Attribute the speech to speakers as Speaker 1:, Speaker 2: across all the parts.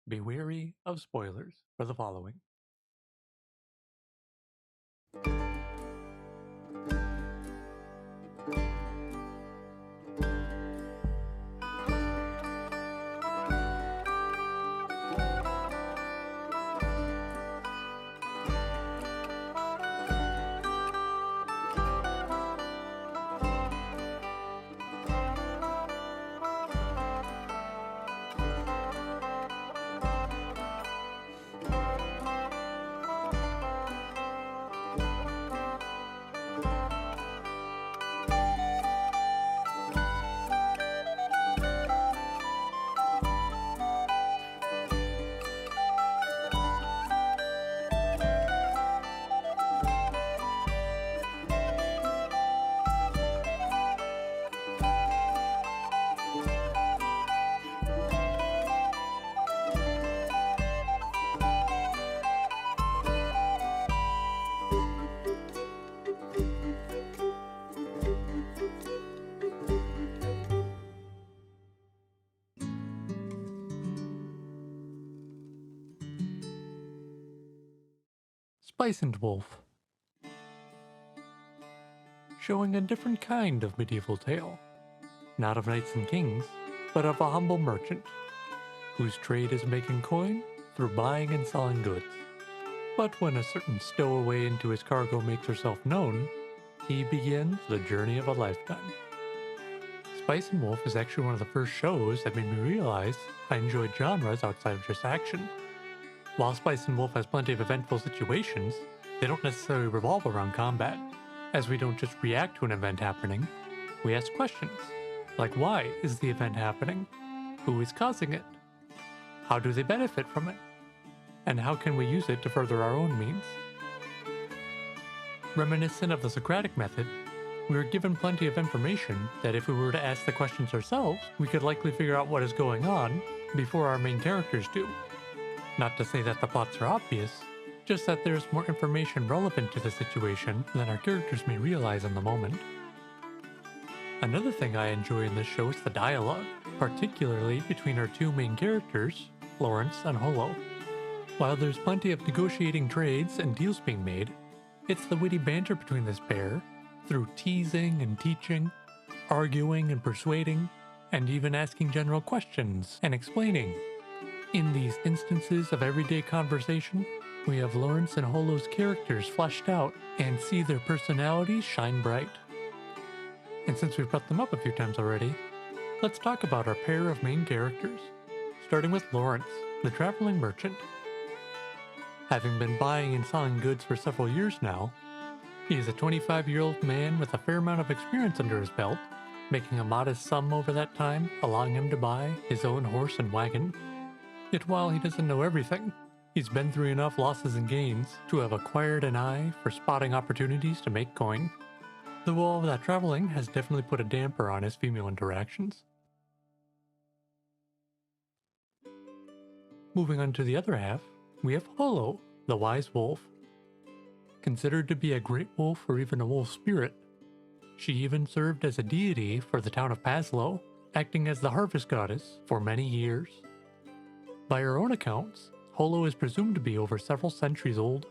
Speaker 1: Be wary of spoilers for the following. Spice and Wolf. Showing a different kind of medieval tale. Not of knights and kings, but of a humble merchant, whose trade is making coin through buying and selling goods. But when a certain stowaway into his cargo makes herself known, he begins the journey of a lifetime. Spice and Wolf is actually one of the first shows that made me realize I enjoyed genres outside of just action. While Spice and Wolf has plenty of eventful situations, they don't necessarily revolve around combat, as we don't just react to an event happening, we ask questions, like why is the event happening? Who is causing it? How do they benefit from it? And how can we use it to further our own means? Reminiscent of the Socratic method, we are given plenty of information that if we were to ask the questions ourselves, we could likely figure out what is going on before our main characters do. Not to say that the plots are obvious, just that there's more information relevant to the situation than our characters may realize in the moment. Another thing I enjoy in this show is the dialogue, particularly between our two main characters, Lawrence and Holo. While there's plenty of negotiating trades and deals being made, it's the witty banter between this pair, through teasing and teaching, arguing and persuading, and even asking general questions and explaining. In these instances of everyday conversation, we have Lawrence and Holo's characters fleshed out and see their personalities shine bright. And since we've brought them up a few times already, let's talk about our pair of main characters, starting with Lawrence, the traveling merchant. Having been buying and selling goods for several years now, he is a 25-year-old man with a fair amount of experience under his belt, making a modest sum over that time, allowing him to buy his own horse and wagon. Yet while he doesn't know everything, he's been through enough losses and gains to have acquired an eye for spotting opportunities to make coin. Though all of that traveling has definitely put a damper on his female interactions. Moving on to the other half, we have Holo, the wise wolf. Considered to be a great wolf or even a wolf spirit, she even served as a deity for the town of Paslow, acting as the harvest goddess for many years. By her own accounts, Holo is presumed to be over several centuries old.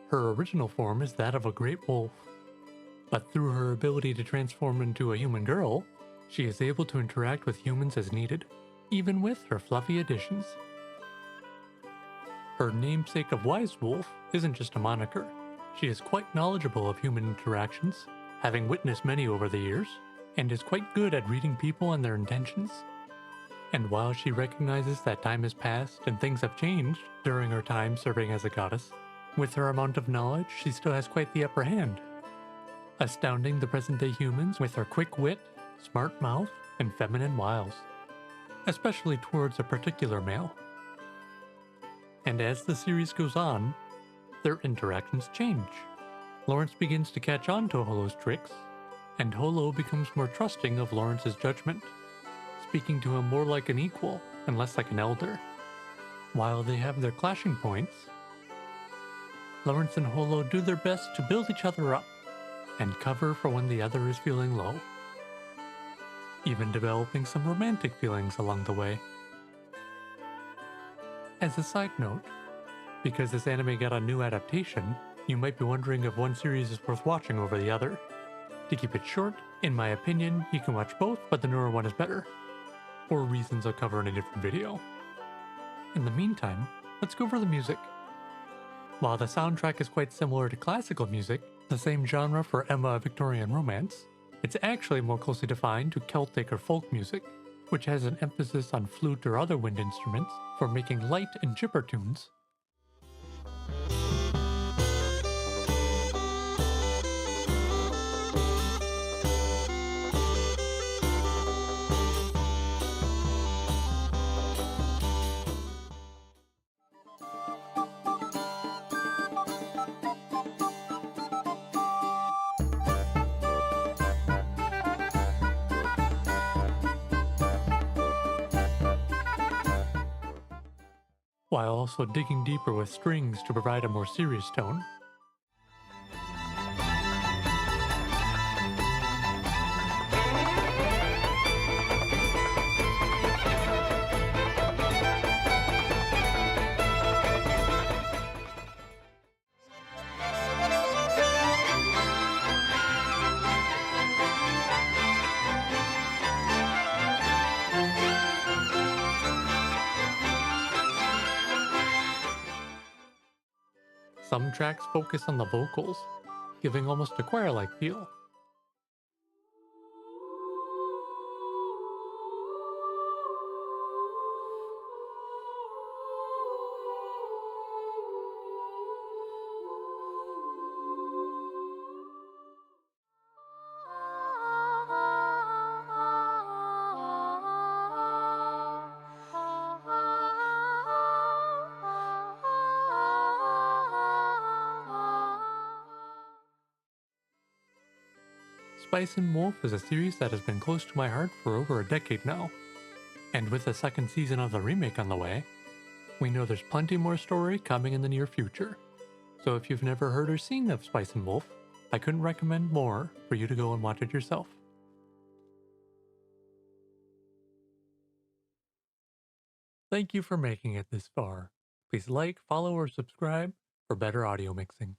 Speaker 1: Her original form is that of a great wolf, but through her ability to transform into a human girl, she is able to interact with humans as needed, even with her fluffy additions. Her namesake of Wise Wolf isn't just a moniker. She is quite knowledgeable of human interactions, having witnessed many over the years, and is quite good at reading people and their intentions. And while she recognizes that time has passed and things have changed during her time serving as a goddess, with her amount of knowledge, she still has quite the upper hand, astounding the present-day humans with her quick wit, smart mouth, and feminine wiles, especially towards a particular male. And as the series goes on, their interactions change. Lawrence begins to catch on to Holo's tricks, and Holo becomes more trusting of Lawrence's judgment, speaking to him more like an equal and less like an elder. While they have their clashing points, Lawrence and Holo do their best to build each other up and cover for when the other is feeling low, even developing some romantic feelings along the way. As a side note, because this anime got a new adaptation, you might be wondering if one series is worth watching over the other. To keep it short, in my opinion, you can watch both, but the newer one is better. For reasons I'll cover in a different video. In the meantime, let's go over the music. While the soundtrack is quite similar to classical music, the same genre for Emma Victorian romance, it's actually more closely defined to Celtic or folk music, which has an emphasis on flute or other wind instruments for making light and chipper tunes. While also digging deeper with strings to provide a more serious tone. Some tracks focus on the vocals, giving almost a choir-like feel. Spice and Wolf is a series that has been close to my heart for over a decade now. And with the second season of the remake on the way, we know there's plenty more story coming in the near future. So if you've never heard or seen of Spice and Wolf, I couldn't recommend more for you to go and watch it yourself. Thank you for making it this far. Please like, follow, or subscribe for better audio mixing.